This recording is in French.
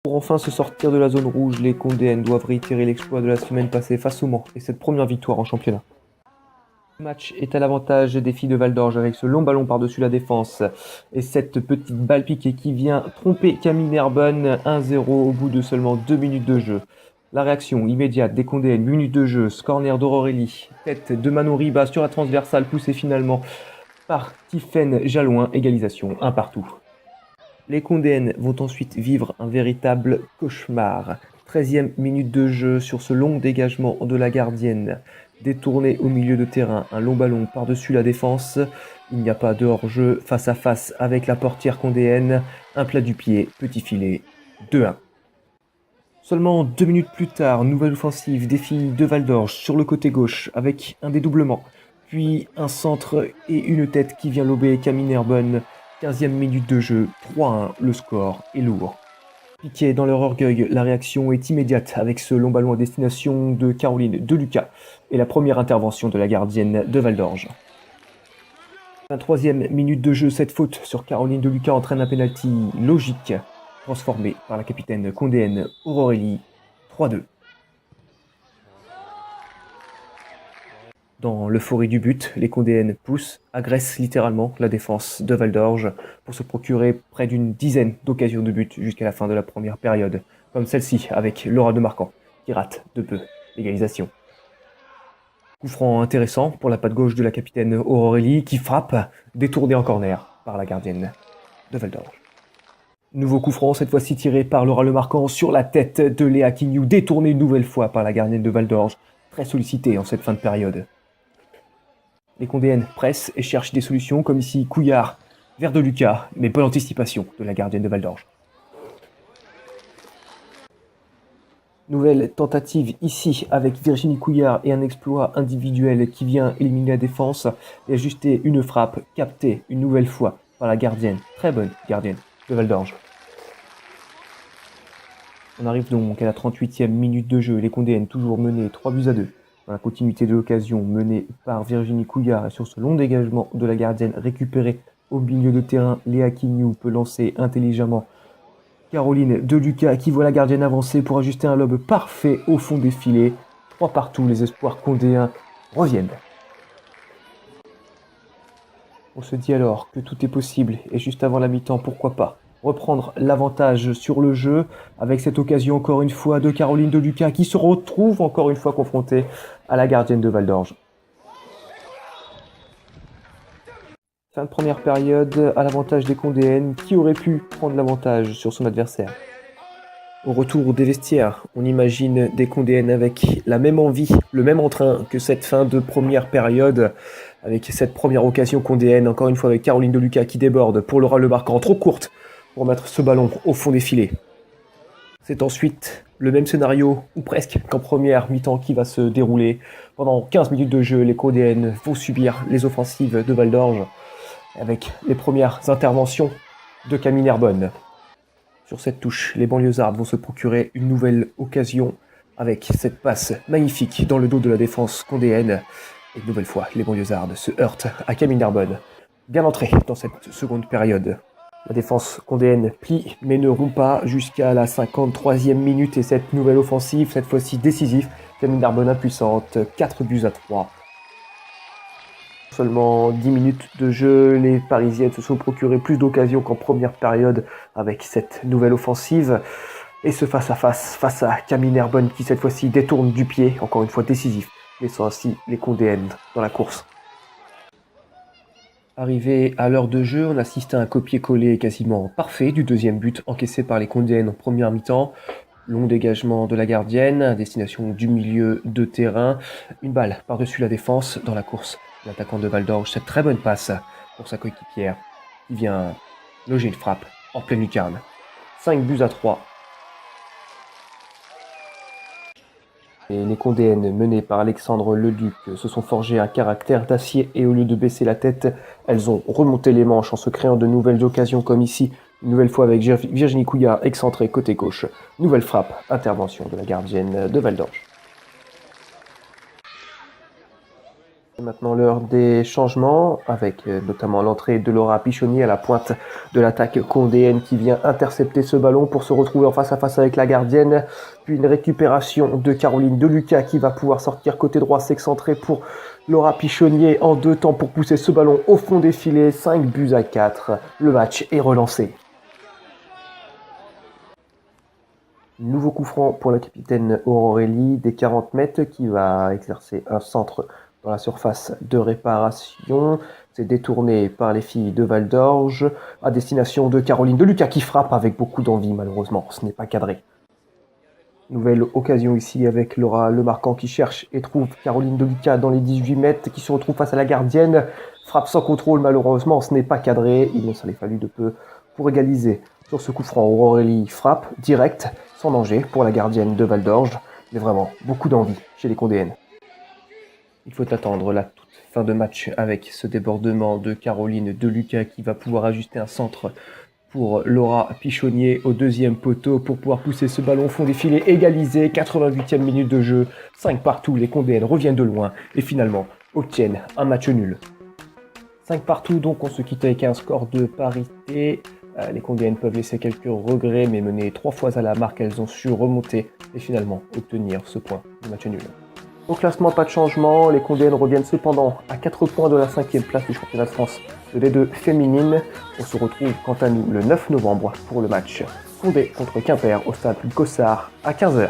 Pour enfin se sortir de la zone rouge, les Condéennes doivent réitérer l'exploit de la semaine passée face au Mans et cette première victoire en championnat. Le match est à l'avantage des filles de Val d'Orge avec ce long ballon par-dessus la défense et cette petite balle piquée qui vient tromper Camille Nerbonne 1-0 au bout de seulement 2 minutes de jeu. La réaction immédiate des Condéennes, 8 minutes de jeu, corner d'Aurélie, tête de Manon Riba sur la transversale poussée finalement par Tiffaine Jalouin, égalisation 1 partout. Les Condéennes vont ensuite vivre un véritable cauchemar. 13e minute de jeu sur ce long dégagement de la gardienne. Détourné au milieu de terrain, un long ballon par-dessus la défense. Il n'y a pas de hors-jeu face à face avec la portière condéenne. Un plat du pied, petit filet, 2-1. Seulement 2 minutes plus tard, nouvelle offensive des filles de Val d'Orge sur le côté gauche avec un dédoublement. Puis un centre et une tête qui vient lober Camille Nerbonne. 15e minute de jeu, 3-1, le score est lourd. Piqué dans leur orgueil, la réaction est immédiate avec ce long ballon à destination de Caroline Deluca et la première intervention de la gardienne de Val d'Orge. 23e minute de jeu, cette faute sur Caroline Deluca entraîne un pénalty logique, transformé par la capitaine condéenne Aurélie, 3-2. Dans l'euphorie du but, les Condéennes poussent, agressent littéralement la défense de Val d'Orge pour se procurer près d'une dizaine d'occasions de but jusqu'à la fin de la première période, comme celle-ci avec Laura de Marquand, qui rate de peu l'égalisation. Coup franc intéressant pour la patte gauche de la capitaine Aurélie, qui frappe, détourné en corner par la gardienne de Val d'Orge. Nouveau coup franc, cette fois-ci tiré par Laura Le Marquand sur la tête de Léa Quignou, détourné une nouvelle fois par la gardienne de Val d'Orge, très sollicitée en cette fin de période. Les Condéennes pressent et cherchent des solutions, comme ici Couillard vers Deluca, mais bonne anticipation de la gardienne de Val d'Orge. Nouvelle tentative ici avec Virginie Couillard et un exploit individuel qui vient éliminer la défense et ajuster une frappe captée une nouvelle fois par la gardienne, très bonne gardienne de Val d'Orge. On arrive donc à la 38e minute de jeu, les Condéennes toujours menées 3-2. Dans la continuité de l'occasion menée par Virginie Couillard et sur ce long dégagement de la gardienne récupéré au milieu de terrain, Léa Quignou peut lancer intelligemment Caroline Deluca qui voit la gardienne avancer pour ajuster un lob parfait au fond des filets. 3 partout, les espoirs condéens reviennent. On se dit alors que tout est possible et juste avant la mi-temps, pourquoi pas reprendre l'avantage sur le jeu avec cette occasion encore une fois de Caroline Deluca qui se retrouve encore une fois confrontée à la gardienne de Val d'Orge. Fin de première période à l'avantage des Condéennes qui aurait pu prendre l'avantage sur son adversaire. Au retour des vestiaires, on imagine des Condéennes avec la même envie, le même entrain que cette fin de première période, avec cette première occasion condéenne, encore une fois avec Caroline Deluca qui déborde pour Laura Le Marquand, trop courte pour mettre ce ballon au fond des filets. C'est ensuite le même scénario, ou presque, qu'en première mi-temps qui va se dérouler. Pendant 15 minutes de jeu, les Condéennes vont subir les offensives de Val d'Orge, avec les premières interventions de Camille Nerbonne. Sur cette touche, les banlieusardes vont se procurer une nouvelle occasion avec cette passe magnifique dans le dos de la défense condéenne. Et une nouvelle fois, les banlieusardes se heurtent à Camille Nerbonne. Bien entré dans cette seconde période. La défense condéenne plie mais ne rompt pas jusqu'à la 53e minute et cette nouvelle offensive, cette fois-ci décisive. Camille Nerbonne impuissante, 4-3. Seulement 10 minutes de jeu, les Parisiennes se sont procurées plus d'occasions qu'en première période avec cette nouvelle offensive. Et ce face-à-face face à Camille Nerbonne qui cette fois-ci détourne du pied, encore une fois décisif, laissant ainsi les Condéennes dans la course. Arrivé à l'heure de jeu, on assiste à un copier-coller quasiment parfait du deuxième but encaissé par les Condéennes en première mi-temps. Long dégagement de la gardienne, à destination du milieu de terrain. Une balle par-dessus la défense dans la course. L'attaquant de Val d'Orge, cette très bonne passe pour sa coéquipière qui vient loger une frappe en pleine lucarne. 5-3. Et les Condéennes, menées par Alexandre Leduc, se sont forgées un caractère d'acier et au lieu de baisser la tête, elles ont remonté les manches en se créant de nouvelles occasions comme ici, une nouvelle fois avec Virginie Couillard excentrée côté gauche. Nouvelle frappe, intervention de la gardienne de Val d'Orge. Maintenant l'heure des changements, avec notamment l'entrée de Laura Pichonnier à la pointe de l'attaque condéenne qui vient intercepter ce ballon pour se retrouver en face à face avec la gardienne. Puis une récupération de Caroline Deluca qui va pouvoir sortir côté droit, s'excentrer pour Laura Pichonnier en 2 temps pour pousser ce ballon au fond des filets. 5-4. Le match est relancé. Nouveau coup franc pour la capitaine Aurélie des 40 mètres qui va exercer un centre dans la surface de réparation. C'est détourné par les filles de Val d'Orge à destination de Caroline Deluca qui frappe avec beaucoup d'envie. Malheureusement, ce n'est pas cadré. Nouvelle occasion ici avec Laura Lemarquand qui cherche et trouve Caroline Deluca dans les 18 mètres qui se retrouve face à la gardienne. Frappe sans contrôle, malheureusement, ce n'est pas cadré. Il nous a fallu de peu pour égaliser. Sur ce coup franc, Aurélie frappe direct, sans danger pour la gardienne de Val d'Orge. Mais vraiment, beaucoup d'envie chez les Condéennes. Il faut attendre la toute fin de match avec ce débordement de Caroline Deluca qui va pouvoir ajuster un centre pour Laura Pichonnier au deuxième poteau pour pouvoir pousser ce ballon au fond des filets, égalisé, 88e minute de jeu, 5 partout, les Condéennes reviennent de loin et finalement obtiennent un match nul. 5 partout, donc on se quitte avec un score de parité. Les Condéennes peuvent laisser quelques regrets, mais menées 3 fois à la marque, elles ont su remonter et finalement obtenir ce point de match nul. Au classement, pas de changement, les Condéennes reviennent cependant à 4 points de la 5e place du championnat de France de D2 féminine. On se retrouve quant à nous le 9 novembre pour le match Condé contre Quimper au stade Gossard à 15h.